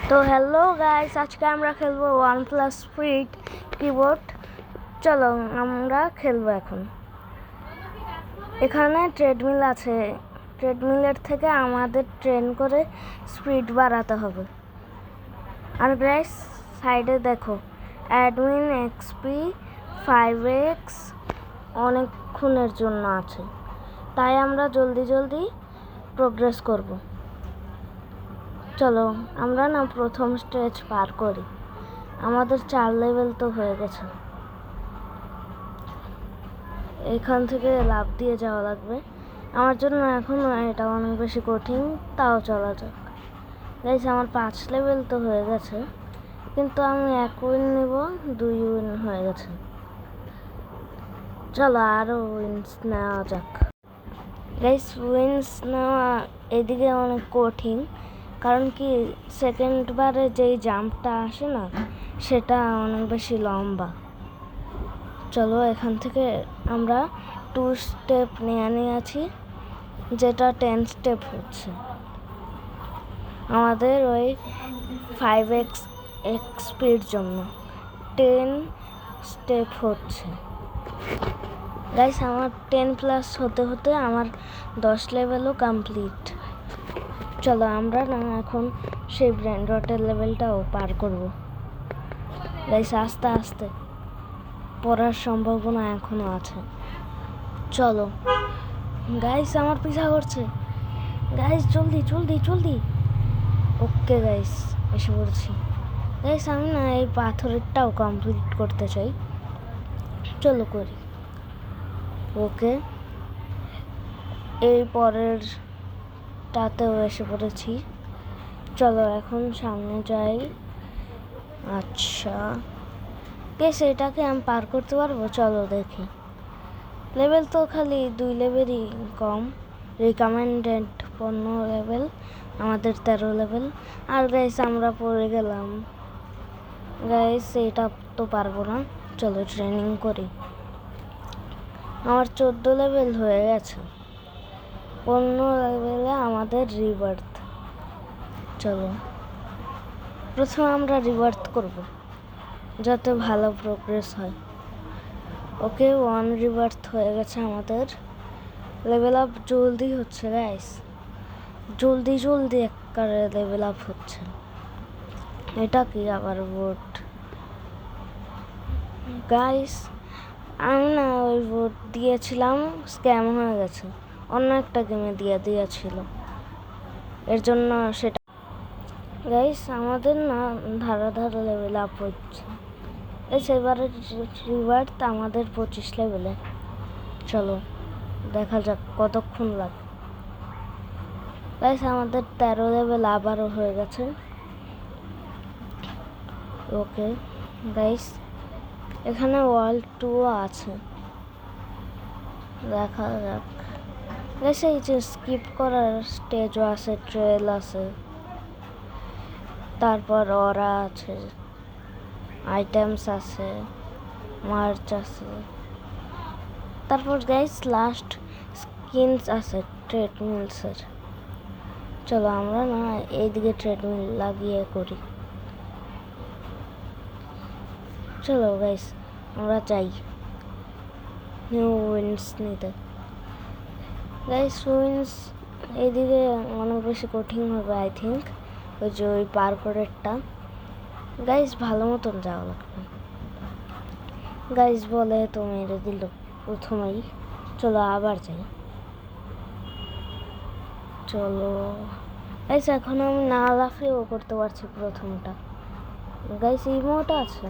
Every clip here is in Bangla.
তো হ্যালো গাইস, আজকে আমরা খেলবো OnePlus Fit কিবোর্ড। চলো আমরা খেলবো। এখন এখানে ট্রেডমিল আছে, ট্রেডমিলের থেকে আমাদের ট্রেন করে স্পিড বাড়াতে হবে। আর গাইস সাইডে দেখো অ্যাডমিন এক্সপি 5x অনেকক্ষণের জন্য আছে, তাই আমরা জলদি প্রোগ্রেস করব। চলো আমরা প্রথম স্টেজ পার করি। আমাদের 4 লেভেল তো হয়ে গেছে। এখান থেকে লাফ দিয়ে যাওয়া লাগবে। আমার জন্য এখন এটা অনেক বেশি কঠিন, তাও চলা যাক। গাইস আমার 5 লেভেল তো হয়ে গেছে, কিন্তু আমি 1 উইন নিব, 2 উইন হয়ে গেছে। চলো আরও উইন্স নেওয়া যাক। গাইস উইন্স নেওয়া এদিকে অনেক কঠিন, কারণ কি সেকেন্ড বারে যেই জাম্পটা আসে না, সেটা অনেক বেশি লম্বা। চলো এখান থেকে আমরা 2 স্টেপ নিয়েছি, যেটা 10 স্টেপ হচ্ছে। আমাদের ওই 5x এক্সপির জন্য 10 স্টেপ হচ্ছে। গাইস আমার 10+ হতে হতে আমার 10 লেভেলও কমপ্লিট। চলো আমরা এখন সেই ব্রেন রটের লেভেলটাও পার করব। গাইস আস্তে আস্তে, পড়ার সম্ভাবনা এখনো আছে। চলো গাইস আমার পিছা করছে। গাইস জলদি। ওকে গাইস এসে পড়ছি। গাইস আমি এই পাথরেরটাও কমপ্লিট করতে চাই। চলো করি। ওকে, এই পরের তাতেও এসে পড়েছি। চলো এখন সামনে যাই। আচ্ছা গাইস এটাকে আমি পার করতে পারবো? চলো দেখি। লেভেল তো খালি 2 লেভেলই কম। রিকমেন্ডেড 15 লেভেল, আমাদের 13 লেভেল। আর গাইস আমরা পড়ে গেলাম। গাইস এটা তো পারবো না, চলো ট্রেনিং করি। আমার 14 লেভেল হয়ে গেছে। 15 লেভেলে আমাদের রিবার্থ। চলো প্রথমে আমরা রিবার্থ করব, যাতে ভালো প্রোগ্রেস হয়। ওকে 1 রিবার্থ হয়ে গেছে আমাদের। লেভেল আপ জলদি হচ্ছে গাইস, জলদি একবারে লেভেল আপ হচ্ছে। এটা কি আবার ভোট? গাইস আমি ওই ভোট দিয়েছিলাম, স্ক্যাম হয়ে গেছে। অন্য একটা গেমে দিয়েছিল, এর জন্য সেটা। গাইস আমাদের ধারা লেভেল আপ হচ্ছে। এবারে রিওয়ার্ড আমাদের 25 লেভেলে। চলো দেখা যাক কতক্ষণ লাগে। গাইস আমাদের 13 লেভেল আবারও হয়ে গেছে। ওকে গাইস এখানে ওয়ার্ল্ড 2 আছে, দেখা যাক। গাইস এই যে স্কিপ করার স্টেজও আছে, ট্রেল আছে, তারপর ওরা আছে, আইটেমস আছে, মার্চ আছে, তারপর গাইস লাস্ট স্কিনস আছে ট্রেডমিলসের। চলো আমরা এইদিকে ট্রেডমিল লাগিয়ে করি। চলো গাইস আমরা যাই নিউ উইন্স নিতে। গাইস উইন্স এইদিকে অনেক বেশি কঠিন হবে আই থিঙ্ক, ওই যে ওই পার্করেরটা। গাইস ভালো মতন যাওয়া লাগবে। গাইস বলে তো মেরে দিল প্রথমেই। চলো আবার যাই। চলো গাইস এখন আমি না লাফিয়েও করতে পারছি প্রথমটা। গাইস ইমোটা আছে,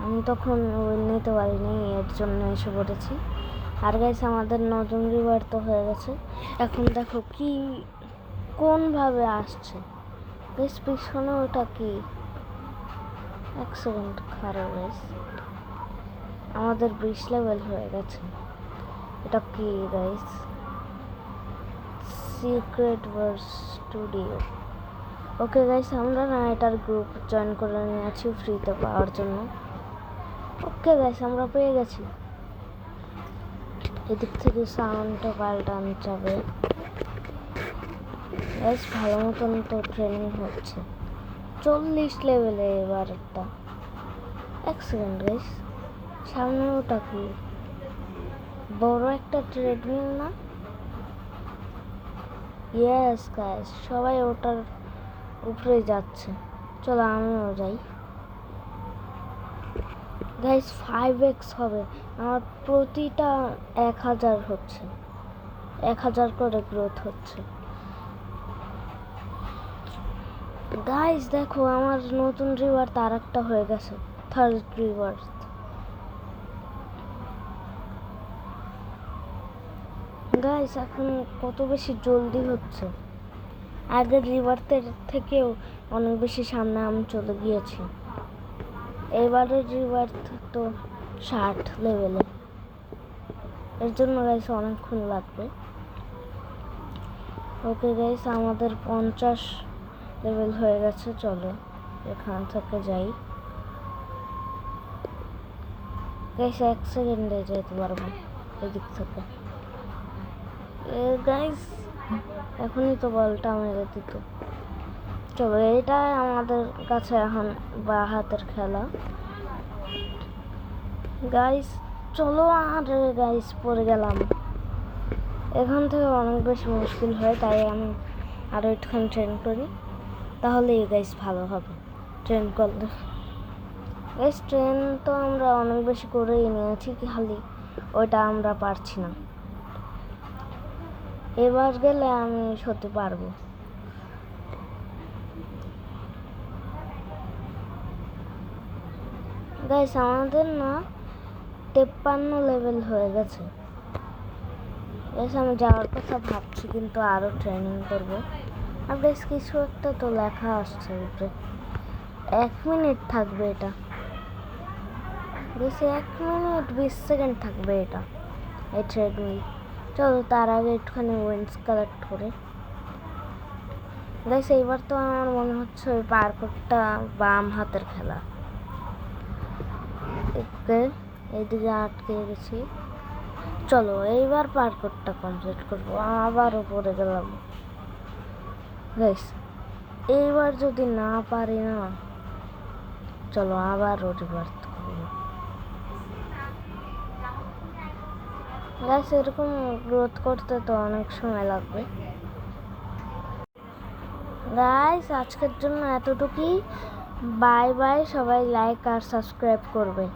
আমি তখন নিতে পারিনি, এর জন্য এসে পড়েছি। আর গাইস আমাদের নতুন রিওয়ার্ড তো হয়ে গেছে। এখন দেখো কি কোনভাবে আসছে। গাইস পিছনে ওটা কি? 1 সেকেন্ড খারাপ গাইস, আমাদের 20 লেভেল হয়ে গেছে। এটা কি guys? Secret verse studio. Okay guys আমরা এটার গ্রুপ জয়েন করে নিয়েছি ফ্রিতে পাওয়ার জন্য। ওকে গাইস আমরা পেয়ে গেছি। এদিক থেকে সাউন্ডটা পাল্টানো যাবে। বেশ ভালো মতন তো ট্রেনিং হচ্ছে 40 লেভেলে এবার একটা। এক সেকেন্ড গাইস, সামনে ওটা কি বড় একটা ট্রেডমিল না? ইয়েস গাইস, সবাই ওটার উপরে যাচ্ছে। চলো আমিও যাই। গাইস 5x হবে, আমার প্রতিটা 1000 হচ্ছে, 1000 করে গ্রোথ হচ্ছে। গাইস দেখো আমার নতুন রিওয়ার্ড আর একটা হয়ে গেছে, থার্ড রিওয়ার্ড। গাইস এখন কত বেশি জলদি হচ্ছে, আগের রিওয়ার্ডের থেকেও অনেক বেশি সামনে আমি চলে গিয়েছি। এবারের রিওয়ার্ড তো 60 লেভেলে, এর জন্য গাইস অনেকক্ষণ লাগবে। ওকে গাইস, আমাদের 50 লেভেল হয়ে গেছে। চলো এখান থেকে যাই। গাইস 1 সেকেন্ডে যেতে পারবো এদিক থেকে। গাইস এখনই তো বলটা মেরে দিত। চলো এটাই আমাদের কাছে এখন বা হাতের খেলা। গাইস চলো, আর গাইস পড়ে গেলাম। এখান থেকে অনেক বেশি মুশকিল হয়, তাই আমি আরও একটুখানি ট্রেন করি, তাহলে গাইস ভালো হবে ট্রেন করলে। গাইস ট্রেন তো আমরা অনেক বেশি করেই নিয়েছি, খালি ওইটা আমরা পারছি না। এবার গেলে আমি সত্যি পারবো। গাইস আমাদের না 53 লেভেল হয়ে গেছে। গাইস আমি যাওয়ার কথা ভাবছি, কিন্তু আরও ট্রেনিং করব। আর গাইস কিছু একটা তো লেখা আসছে উপরে, 1 মিনিট থাকবে এটা। গাইস 1 মিনিট 20 সেকেন্ড থাকবে এটা, এই ট্রেডমিল। চলো তার আগে একটুখানি উইন্স কালেক্ট করে। গাইস এইবার তো আমার মনে হচ্ছে ওই পার্কটা বাম হাতের খেলা। এইদিকে আটকে গেছি। চলো এইবার পার্কটা কমপ্লিট করবো। আবার উপরে গেলাম। গাইস এইবার যদি না পারি না, চলো আবার রিভার্স করবো। গাইস এরকম গ্রোথ করতে তো অনেক সময় লাগবে। গাইস আজকের জন্য এতটুকুই। বাই বাই, সবাই লাইক আর সাবস্ক্রাইব করবে।